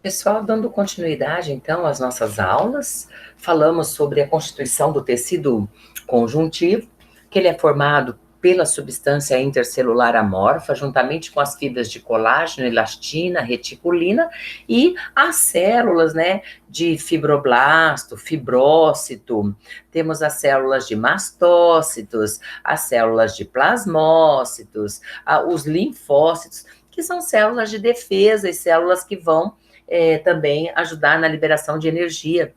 Pessoal, dando continuidade então às nossas aulas, falamos sobre a constituição do tecido conjuntivo, que ele é formado pela substância intercelular amorfa, juntamente com as fibras de colágeno, elastina, reticulina e as células, né, de fibroblasto, fibrócito. Temos as células de mastócitos, as células de plasmócitos, os linfócitos, que são células de defesa e células que vão também ajudar na liberação de energia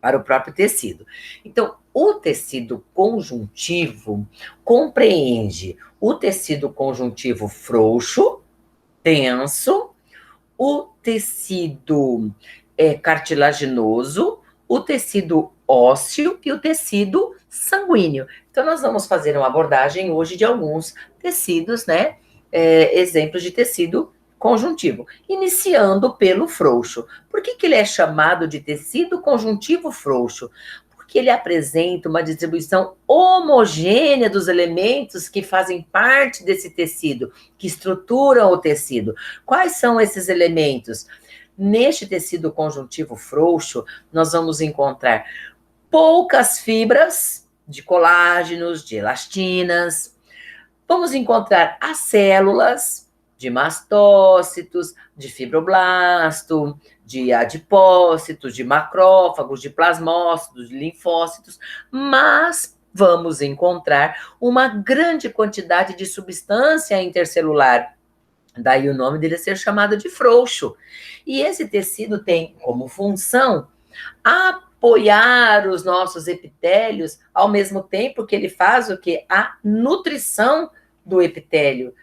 para o próprio tecido. Então, o tecido conjuntivo compreende o tecido conjuntivo frouxo, denso, o tecido cartilaginoso, o tecido ósseo e o tecido sanguíneo. Então, nós vamos fazer uma abordagem hoje de alguns tecidos, né? Exemplos de tecido conjuntivo, iniciando pelo frouxo. Por que ele é chamado de tecido conjuntivo frouxo? Porque ele apresenta uma distribuição homogênea dos elementos que fazem parte desse tecido, que estruturam o tecido. Quais são esses elementos? Neste tecido conjuntivo frouxo, nós vamos encontrar poucas fibras de colágenos, de elastinas. Vamos encontrar as células de mastócitos, de fibroblasto, de adipócitos, de macrófagos, de plasmócitos, de linfócitos, mas vamos encontrar uma grande quantidade de substância intercelular. Daí o nome dele ser chamado de frouxo. E esse tecido tem como função apoiar os nossos epitélios, ao mesmo tempo que ele faz o que? A nutrição do epitélio.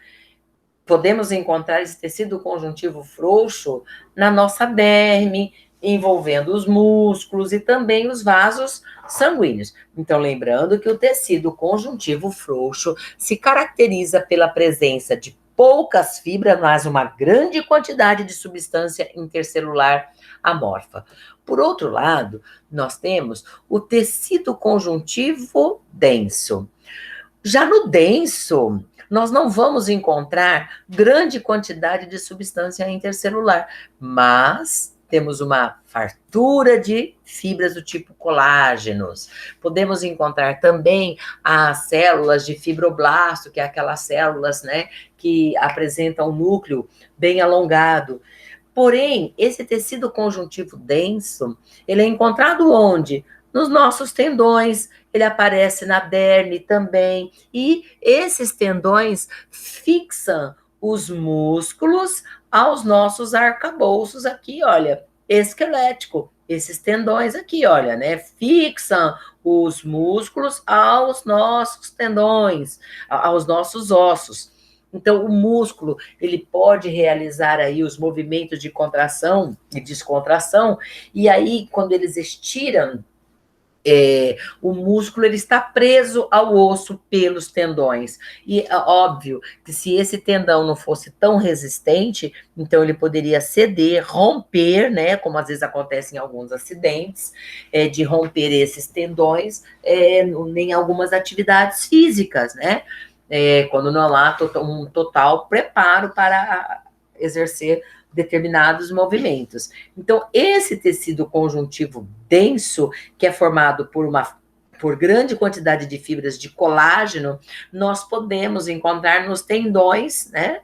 Podemos encontrar esse tecido conjuntivo frouxo na nossa derme, envolvendo os músculos e também os vasos sanguíneos. Então, lembrando que o tecido conjuntivo frouxo se caracteriza pela presença de poucas fibras, mas uma grande quantidade de substância intercelular amorfa. Por outro lado, nós temos o tecido conjuntivo denso. Já no denso, nós não vamos encontrar grande quantidade de substância intercelular, mas temos uma fartura de fibras do tipo colágenos. Podemos encontrar também as células de fibroblasto, que é aquelas células, né, que apresentam um núcleo bem alongado. Porém, esse tecido conjuntivo denso, ele é encontrado onde? Nos nossos tendões, ele aparece na derme também, e esses tendões fixam os músculos aos nossos arcabouços aqui, olha, esquelético. Esses tendões aqui, olha, né, fixam os músculos aos nossos tendões, aos nossos ossos. Então, o músculo, ele pode realizar aí os movimentos de contração e descontração, e aí, quando eles estiram, o músculo ele está preso ao osso pelos tendões. E é óbvio que se esse tendão não fosse tão resistente, então ele poderia ceder, romper, né? Como às vezes acontece em alguns acidentes, de romper esses tendões em algumas atividades físicas, né? Quando não há um total preparo para exercer determinados movimentos. Então, esse tecido conjuntivo denso, que é formado por grande quantidade de fibras de colágeno, nós podemos encontrar nos tendões, né,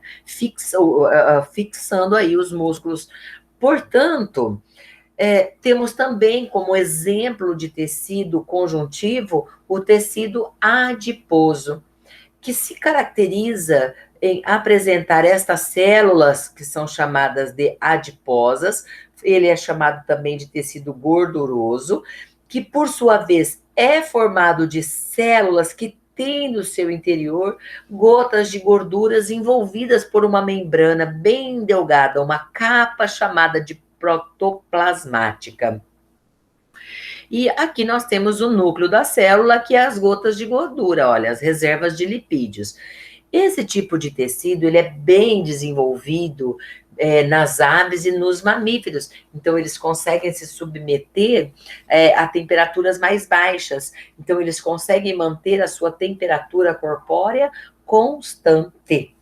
fixando aí os músculos. Portanto, temos também como exemplo de tecido conjuntivo o tecido adiposo, que se caracteriza em apresentar estas células, que são chamadas de adiposas, ele é chamado também de tecido gorduroso, que por sua vez é formado de células que têm no seu interior gotas de gorduras envolvidas por uma membrana bem delgada, uma capa chamada de protoplasmática. E aqui nós temos o núcleo da célula, que é as gotas de gordura, olha, as reservas de lipídios. Esse tipo de tecido, ele é bem desenvolvido nas aves e nos mamíferos. Então, eles conseguem se submeter a temperaturas mais baixas. Então, eles conseguem manter a sua temperatura corpórea constante.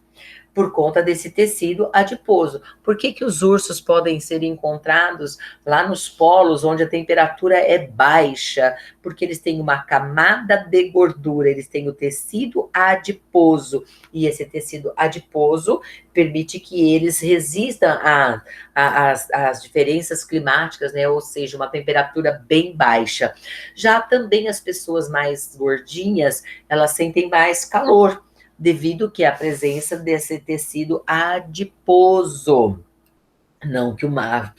por conta desse tecido adiposo. Por que que os ursos podem ser encontrados lá nos polos, onde a temperatura é baixa? Porque eles têm uma camada de gordura, eles têm o tecido adiposo, e esse tecido adiposo permite que eles resistam às diferenças climáticas, né? Ou seja, uma temperatura bem baixa. Já também as pessoas mais gordinhas, elas sentem mais calor, devido que à presença desse tecido adiposo. Não que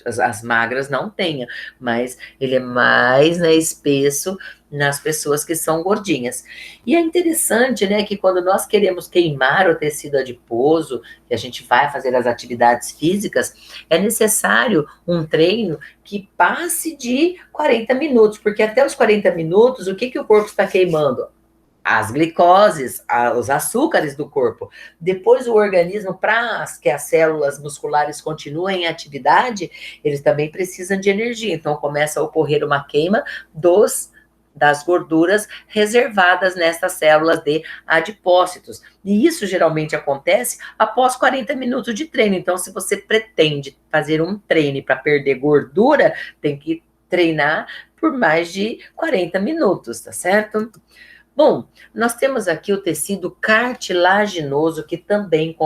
as magras não tenham, mas ele é mais, né, espesso nas pessoas que são gordinhas. E é interessante, né, que quando nós queremos queimar o tecido adiposo, que a gente vai fazer as atividades físicas, é necessário um treino que passe de 40 minutos, porque até os 40 minutos, o que que o corpo está queimando? As glicoses, os açúcares do corpo. Depois o organismo, para que as células musculares continuem em atividade, eles também precisam de energia. Então começa a ocorrer uma queima das gorduras reservadas nessas células de adipócitos. E isso geralmente acontece após 40 minutos de treino. Então, se você pretende fazer um treino para perder gordura, tem que treinar por mais de 40 minutos, tá certo? Bom, nós temos aqui o tecido cartilaginoso, que também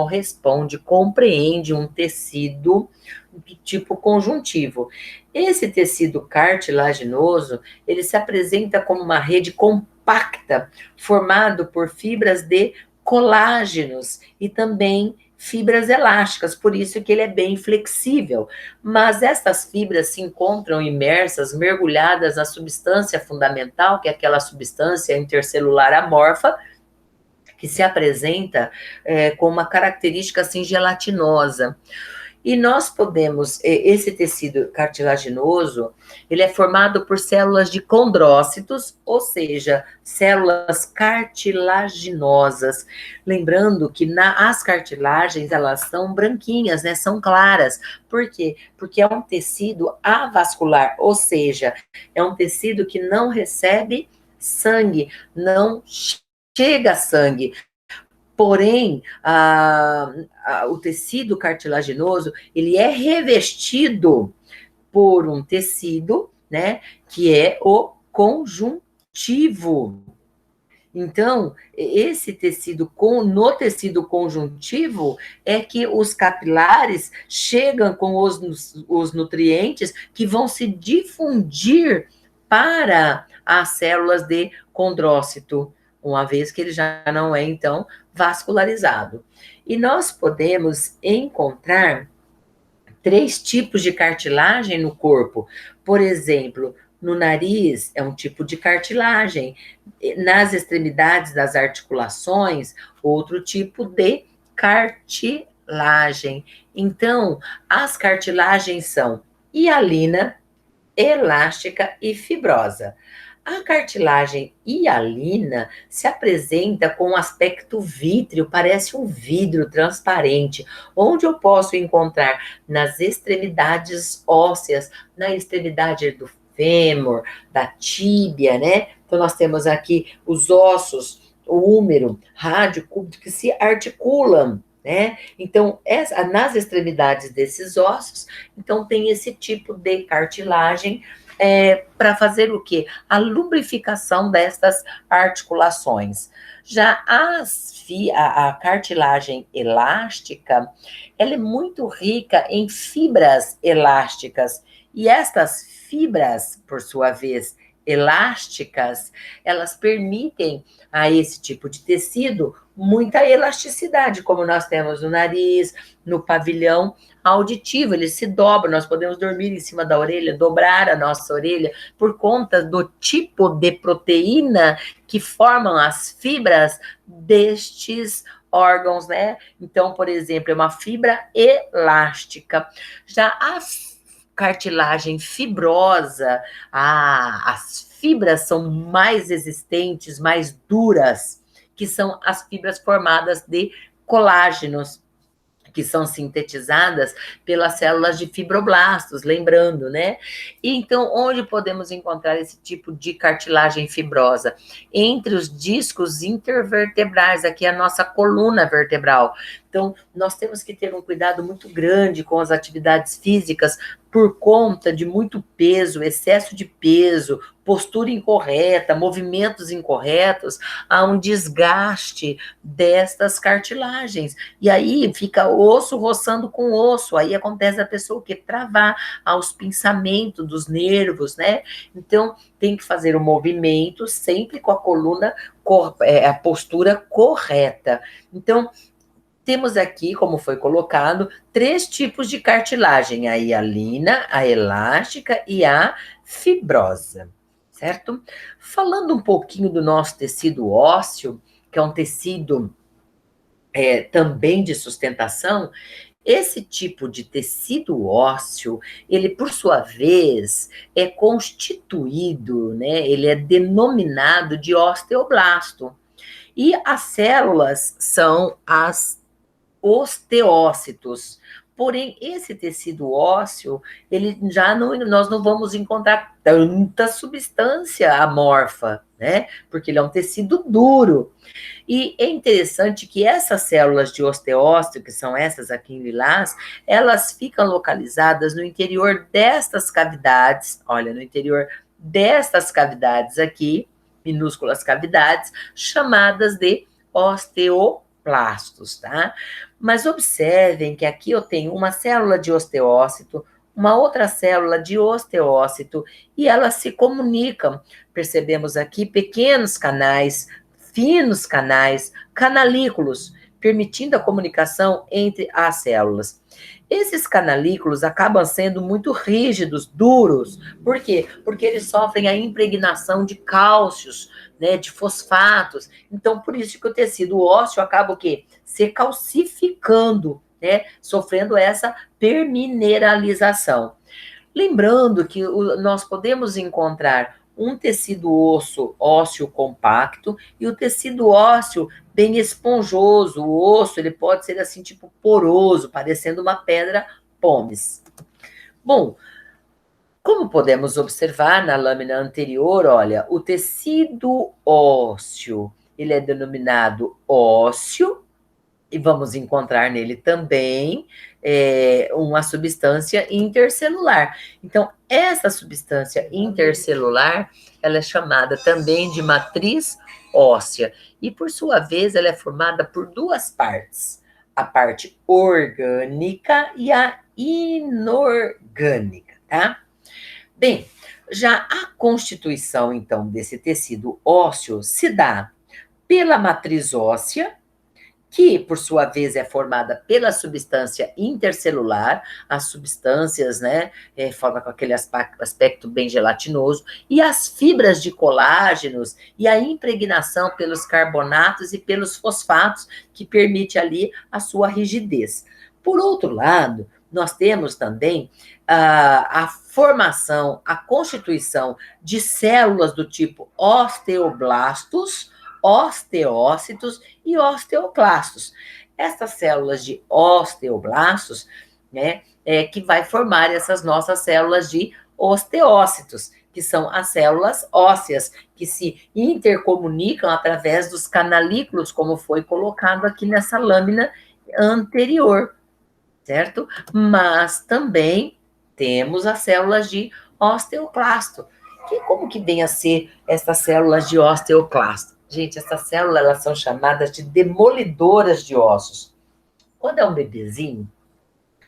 compreende um tecido do tipo conjuntivo. Esse tecido cartilaginoso, ele se apresenta como uma rede compacta, formado por fibras de colágenos e também fibras elásticas, por isso que ele é bem flexível. Mas essas fibras se encontram imersas, mergulhadas na substância fundamental, que é aquela substância intercelular amorfa, que se apresenta com uma característica assim gelatinosa. E nós podemos, esse tecido cartilaginoso, ele é formado por células de condrócitos, ou seja, células cartilaginosas. Lembrando que as cartilagens, elas são branquinhas, né? São claras. Por quê? Porque é um tecido avascular, ou seja, é um tecido que não recebe sangue, não chega sangue. Porém, o tecido cartilaginoso, ele é revestido por um tecido, né, que é o conjuntivo. Então, esse tecido, no tecido conjuntivo, é que os capilares chegam com os nutrientes que vão se difundir para as células de condrócito, uma vez que ele já não é, então, vascularizado. E nós podemos encontrar 3 tipos de cartilagem no corpo. Por exemplo, no nariz é um tipo de cartilagem, nas extremidades das articulações, outro tipo de cartilagem. Então, as cartilagens são hialina, elástica e fibrosa. A cartilagem hialina se apresenta com um aspecto vítreo, parece um vidro transparente, onde eu posso encontrar nas extremidades ósseas, na extremidade do fêmur, da tíbia, né? Então, nós temos aqui os ossos, o húmero, rádio, cúbito, que se articulam, né? Então, nas extremidades desses ossos, então tem esse tipo de cartilagem para fazer o quê? A lubrificação destas articulações. Já a cartilagem elástica, ela é muito rica em fibras elásticas, e estas fibras, por sua vez, elásticas, elas permitem a esse tipo de tecido muita elasticidade, como nós temos no nariz, no pavilhão auditivo, ele se dobra, nós podemos dormir em cima da orelha, dobrar a nossa orelha, por conta do tipo de proteína que formam as fibras destes órgãos, né? Então, por exemplo, é uma fibra elástica. Já a cartilagem fibrosa, as fibras são mais resistentes, mais duras, que são as fibras formadas de colágenos, que são sintetizadas pelas células de fibroblastos, lembrando, né? E então, onde podemos encontrar esse tipo de cartilagem fibrosa? Entre os discos intervertebrais, aqui a nossa coluna vertebral. Então, nós temos que ter um cuidado muito grande com as atividades físicas por conta de muito peso, excesso de peso, postura incorreta, movimentos incorretos, há um desgaste destas cartilagens. E aí fica osso roçando com osso, aí acontece a pessoa o quê? Travar aos pensamentos dos nervos, né? Então, tem que fazer o movimento sempre com a coluna, a postura correta. Então, temos aqui, como foi colocado, 3 tipos de cartilagem: a hialina, a elástica e a fibrosa, certo? Falando um pouquinho do nosso tecido ósseo, que é um tecido também de sustentação, esse tipo de tecido ósseo, ele, por sua vez, é constituído, né? Ele é denominado de osteoblasto. E as células são as osteócitos. Porém, esse tecido ósseo, ele já não, nós não vamos encontrar tanta substância amorfa, né? Porque ele é um tecido duro. E é interessante que essas células de osteócito, que são essas aqui em lilás, elas ficam localizadas no interior destas cavidades, olha, no interior destas cavidades aqui, minúsculas cavidades, chamadas de osteoplastos, tá? Mas observem que aqui eu tenho uma célula de osteócito, uma outra célula de osteócito, e elas se comunicam. Percebemos aqui pequenos canais, finos canais, canalículos, permitindo a comunicação entre as células. Esses canalículos acabam sendo muito rígidos, duros. Por quê? Porque eles sofrem a impregnação de cálcios, né, de fosfatos. Então, por isso que o tecido ósseo acaba o quê? Se calcificando, né, sofrendo essa permineralização. Lembrando que nós podemos encontrar um tecido ósseo compacto e o tecido ósseo bem esponjoso. O osso, ele pode ser assim, tipo poroso, parecendo uma pedra pómez. Bom, como podemos observar na lâmina anterior, olha, o tecido ósseo, ele é denominado ósseo, e vamos encontrar nele também uma substância intercelular. Então, essa substância intercelular, ela é chamada também de matriz óssea, e por sua vez, ela é formada por 2 partes: a parte orgânica e a inorgânica, tá? Bem, já a constituição, então, desse tecido ósseo se dá pela matriz óssea, que, por sua vez, é formada pela substância intercelular, as substâncias, né, forma com aquele aspecto bem gelatinoso, e as fibras de colágenos, e a impregnação pelos carbonatos e pelos fosfatos, que permite ali a sua rigidez. Por outro lado, nós temos também a formação, a constituição de células do tipo osteoblastos, osteócitos e osteoclastos. Essas células de osteoblastos, né, que vai formar essas nossas células de osteócitos, que são as células ósseas, que se intercomunicam através dos canalículos, como foi colocado aqui nessa lâmina anterior, certo? Mas também temos as células de osteoclasto. Como que vem a ser essas células de osteoclasto? Gente, essas células, elas são chamadas de demolidoras de ossos. Quando é um bebezinho,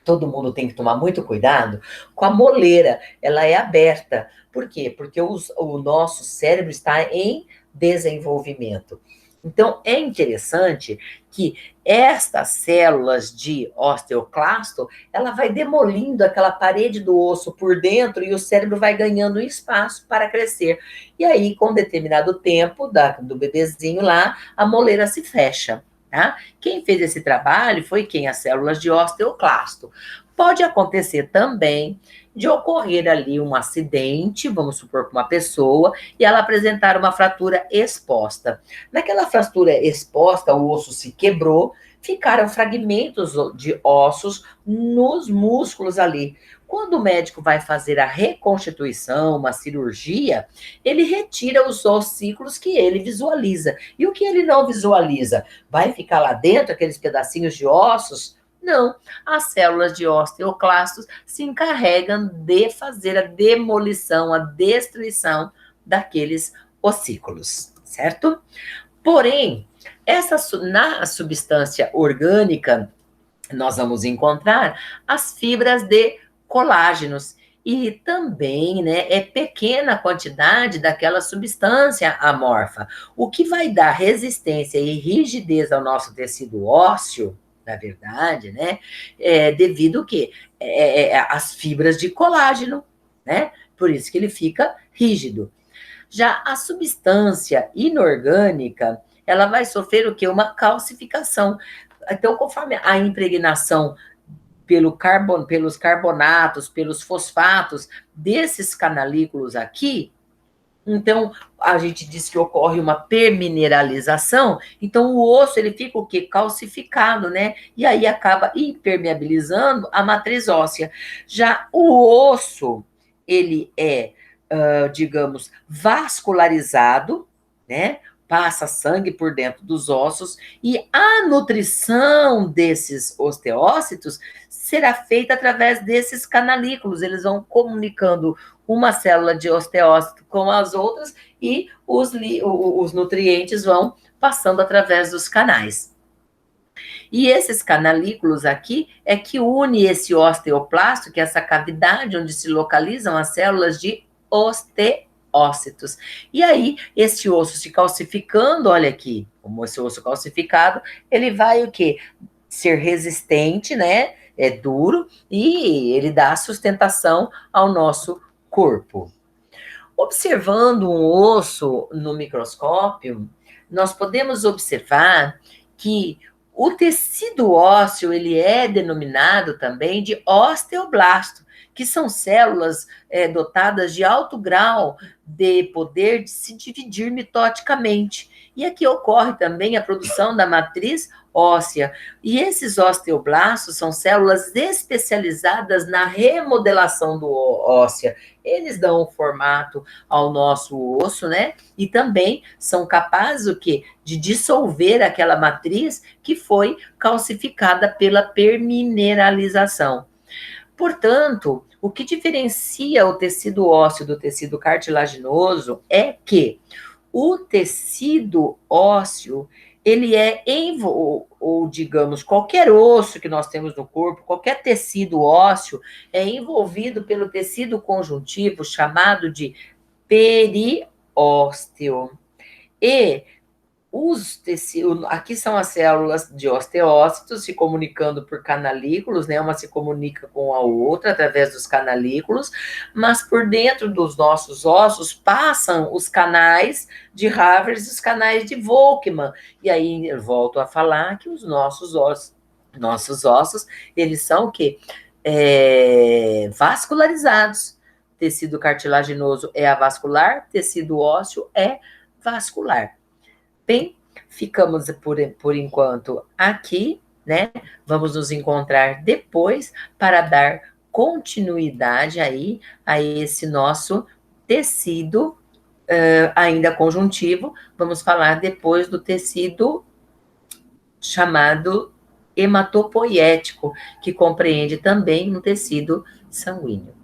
todo mundo tem que tomar muito cuidado com a moleira, ela é aberta. Por quê? Porque o nosso cérebro está em desenvolvimento. Então, é interessante que estas células de osteoclasto, ela vai demolindo aquela parede do osso por dentro e o cérebro vai ganhando espaço para crescer. E aí, com determinado tempo do bebezinho lá, a moleira se fecha. Tá? Quem fez esse trabalho foi quem? As células de osteoclasto. Pode acontecer também de ocorrer ali um acidente, vamos supor, com uma pessoa, e ela apresentar uma fratura exposta. Naquela fratura exposta, o osso se quebrou, ficaram fragmentos de ossos nos músculos ali. Quando o médico vai fazer a reconstituição, uma cirurgia, ele retira os ossículos que ele visualiza. E o que ele não visualiza? Vai ficar lá dentro aqueles pedacinhos de ossos? Não. As células de osteoclastos se encarregam de fazer a demolição, a destruição daqueles ossículos, certo? Porém, na substância orgânica, nós vamos encontrar as fibras de colágenos e também, né, é pequena a quantidade daquela substância amorfa, o que vai dar resistência e rigidez ao nosso tecido ósseo, na verdade, né, devido ao quê? As fibras de colágeno, né, por isso que ele fica rígido. Já a substância inorgânica, ela vai sofrer o quê? Uma calcificação. Então, conforme a impregnação pelos carbonatos, pelos fosfatos desses canalículos aqui, então a gente diz que ocorre uma permineralização, então o osso ele fica o quê? Calcificado, né? E aí acaba impermeabilizando a matriz óssea. Já o osso, ele é, digamos, vascularizado, né? Passa sangue por dentro dos ossos e a nutrição desses osteócitos será feita através desses canalículos. Eles vão comunicando uma célula de osteócito com as outras e os nutrientes vão passando através dos canais. E esses canalículos aqui é que une esse osteoplasto, que é essa cavidade onde se localizam as células de osteócitos. E aí, esse osso se calcificando, olha aqui, como esse osso calcificado, ele vai o quê? Ser resistente, né? É duro e ele dá sustentação ao nosso corpo. Observando um osso no microscópio, nós podemos observar que o tecido ósseo ele é denominado também de osteoblasto, que são células dotadas de alto grau de poder de se dividir mitoticamente. E aqui ocorre também a produção da matriz óssea. E esses osteoblastos são células especializadas na remodelação do óssea. Eles dão um formato ao nosso osso, né? E também são capazes o quê? De dissolver aquela matriz que foi calcificada pela permineralização. Portanto, o que diferencia o tecido ósseo do tecido cartilaginoso é que o tecido ósseo, ele é, ou digamos, qualquer osso que nós temos no corpo, qualquer tecido ósseo, é envolvido pelo tecido conjuntivo chamado de periósteo. E os tecidos, aqui são as células de osteócitos se comunicando por canalículos, né? Uma se comunica com a outra através dos canalículos, mas por dentro dos nossos ossos passam os canais de Havers e os canais de Volkmann. E aí eu volto a falar que os nossos ossos, eles são o quê? Vascularizados. Tecido cartilaginoso é avascular, tecido ósseo é vascular. Bem, ficamos por enquanto aqui, né? Vamos nos encontrar depois para dar continuidade aí a esse nosso tecido ainda conjuntivo. Vamos falar depois do tecido chamado hematopoiético, que compreende também um tecido sanguíneo.